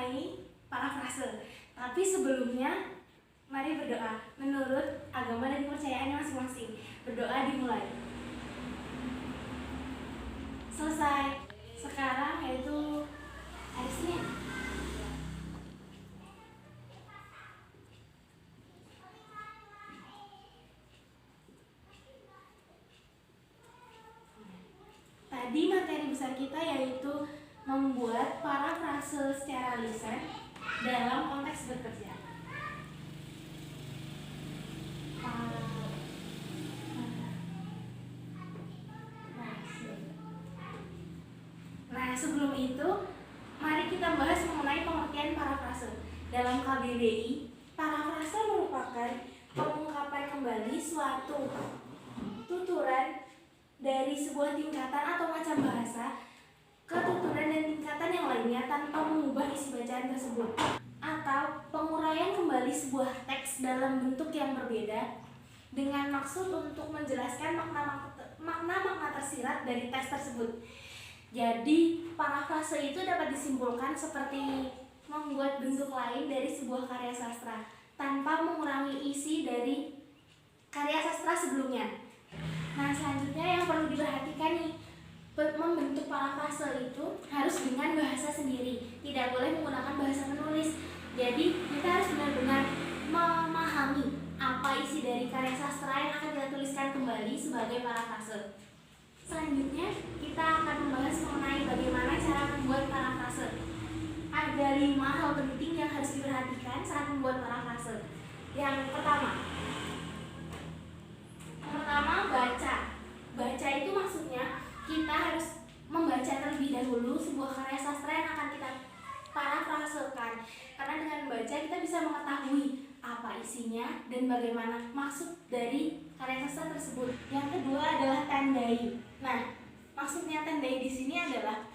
memulai parafrase. Tapi sebelumnya, mari berdoa menurut agama dan kepercayaannya masing-masing. Berdoa dimulai. Selesai. Sekarang yaitu hari Senin. Tadi materi besar kita yaitu membuat parafrase secara lisan dalam konteks bekerja. Nah, sebelum itu, mari kita bahas mengenai pengertian parafrase. Dalam KBBI, parafrase merupakan pengungkapan kembali suatu tuturan dari sebuah tingkatan atau macam bahasa ke tuturan dan tingkatan yang lainnya tanpa mengubah isi bacaan tersebut, atau penguraian kembali sebuah teks dalam bentuk yang berbeda dengan maksud untuk menjelaskan makna-makna tersirat dari teks tersebut. Jadi, parafrase itu dapat disimpulkan seperti membuat bentuk lain dari sebuah karya sastra tanpa mengurangi isi dari karya sastra sebelumnya. Nah, selanjutnya yang perlu diperhatikan nih, membentuk parafrase itu harus dengan bahasa sendiri, tidak boleh menggunakan bahasa penulis. Jadi, kita harus benar-benar memahami apa isi dari karya sastra yang akan kita tuliskan kembali sebagai parafrase. Selanjutnya, kita akan membahas mengenai bagaimana cara membuat parafrase. Ada 5 hal penting yang harus diperhatikan saat membuat parafrase. Yang pertama, baca. Baca itu maksudnya kita harus membaca terlebih dahulu sebuah karya sastra yang akan kita parafrasekan. Karena dengan membaca kita bisa mengetahui apa isinya dan bagaimana maksud dari karya sastra tersebut. Yang kedua adalah tandai. Nah, maksudnya tandai di sini adalah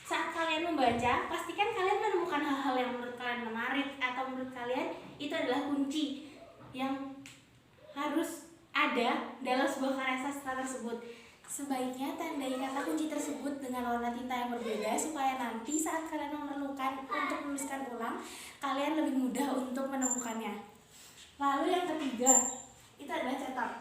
saat kalian membaca, pastikan kalian menemukan hal-hal yang menurut kalian menarik atau menurut kalian itu adalah kunci yang harus ada dalam sebuah karya sastra tersebut. Sebaiknya tandai kata kunci tersebut dengan warna tinta yang berbeda supaya nanti saat kalian memerlukan untuk menuliskan ulang, kalian lebih mudah untuk menemukannya. Lalu yang ketiga, itu adalah catat.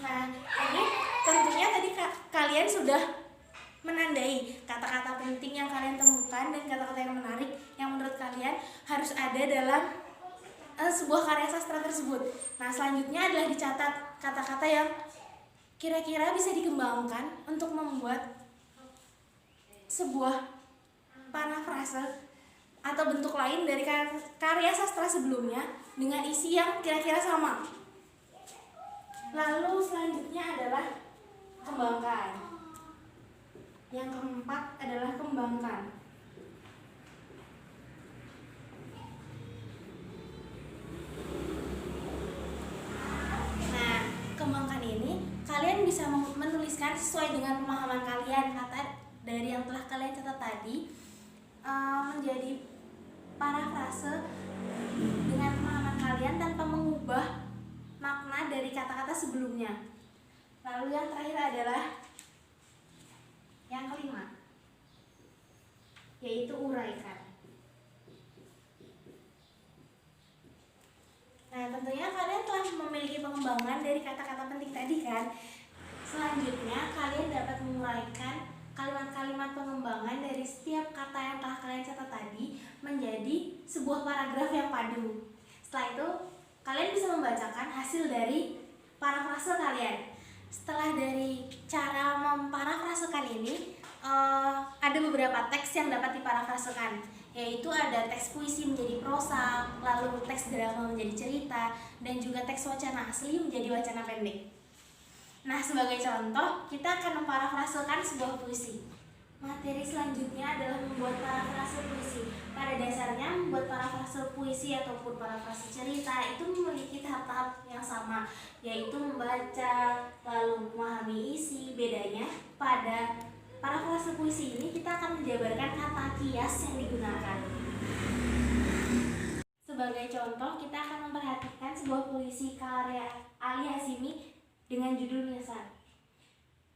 Nah, ini tentunya tadi kalian sudah menandai kata-kata penting yang kalian temukan dan kata-kata yang menarik yang menurut kalian harus ada dalam sebuah karya sastra tersebut. Nah, selanjutnya adalah dicatat kata-kata yang kira-kira bisa dikembangkan untuk membuat sebuah parafrase atau bentuk lain dari karya sastra sebelumnya dengan isi yang kira-kira sama. Lalu selanjutnya adalah kembangkan. Yang keempat adalah kembangkan. Nah, kembangkan ini kalian bisa menuliskan sesuai dengan pemahaman kalian. Kata dari yang telah kalian catat tadi menjadi parafrase dengan pemahaman kalian tanpa mengubah makna dari kata-kata sebelumnya. Lalu yang terakhir adalah yang kelima, yaitu uraikan. Nah, tentunya kalian telah memiliki pengembangan dari kata-kata penting tadi kan. Selanjutnya kalian dapat menguraikan kalimat-kalimat pengembangan dari setiap kata yang telah kalian catat tadi menjadi sebuah paragraf yang padu. Setelah itu kalian bisa membacakan hasil dari parafrase kalian. Setelah dari cara memparafrasekan ini, ada beberapa teks yang dapat diparafrasekan, yaitu ada teks puisi menjadi prosa, lalu teks drama menjadi cerita, dan juga teks wacana asli menjadi wacana pendek. Nah, sebagai contoh, kita akan memparafrasekan sebuah puisi. Materi selanjutnya adalah membuat parafrase puisi. Pada dasarnya, membuat parafrase puisi ataupun parafrase cerita itu memiliki tahap-tahap yang sama, yaitu membaca, lalu memahami isi. Bedanya, pada parafrase puisi ini kita akan menjabarkan kata kias yang digunakan. Sebagai contoh, kita akan memperhatikan sebuah puisi karya Ali Hazimi dengan judul Nyesal.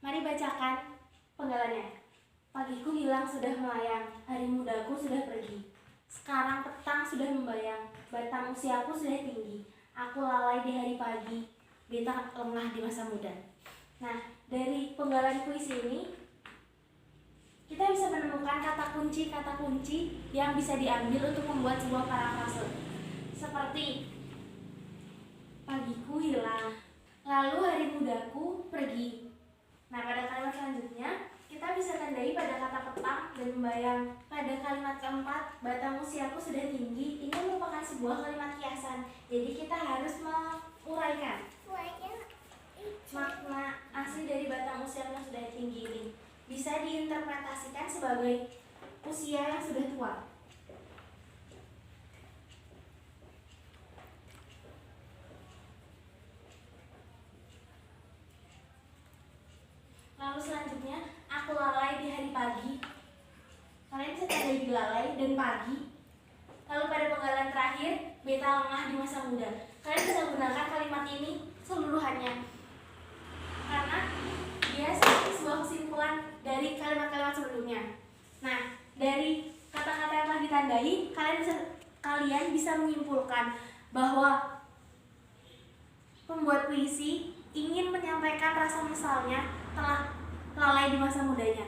Mari bacakan penggalannya. Pagiku hilang sudah melayang, hari mudaku sudah pergi. Sekarang petang sudah membayang, batang usiaku sudah tinggi. Aku lalai di hari pagi, beta lengah di masa muda. Nah, dari penggalan puisi ini kita bisa menemukan kata kunci yang bisa diambil untuk membuat sebuah parafrase. Seperti pagiku hilang, lalu hari mudaku pergi. Nah, pada kalimat selanjutnya kita bisa tandai pada kata petang dan membayang. Pada kalimat keempat, batang usiaku sudah tinggi, ini merupakan sebuah kalimat kiasan. Jadi kita harus menguraikan makna asli dari batang usia yang sudah tinggi ini. Bisa diinterpretasikan sebagai usia yang sudah tua. Lalu selanjutnya, aku lalai di hari pagi. Kalian bisa tandai di lalai dan pagi. Lalu pada penggalan terakhir, beta lengah di masa muda. Kalian bisa gunakan kalimat ini seluruhannya, karena dia seperti sebuah kesimpulan dari kalimat-kalimat sebelumnya. Nah, dari kata-kata yang telah ditandai, kalian bisa menyimpulkan bahwa pembuat puisi ingin menyampaikan rasa menyesалnya telah lalai di masa mudanya.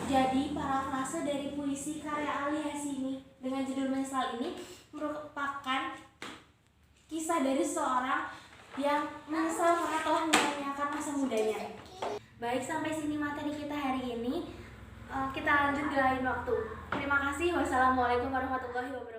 Jadi, parafrase dari puisi karya Ali Hasimi dengan judul Menyesal ini merupakan kisah dari seseorang yang menyesal karena telah menyanyiakan masa mudanya. Baik, sampai sini materi kita hari ini. Kita lanjut di lain waktu. Terima kasih. Wassalamualaikum warahmatullahi wabarakatuh.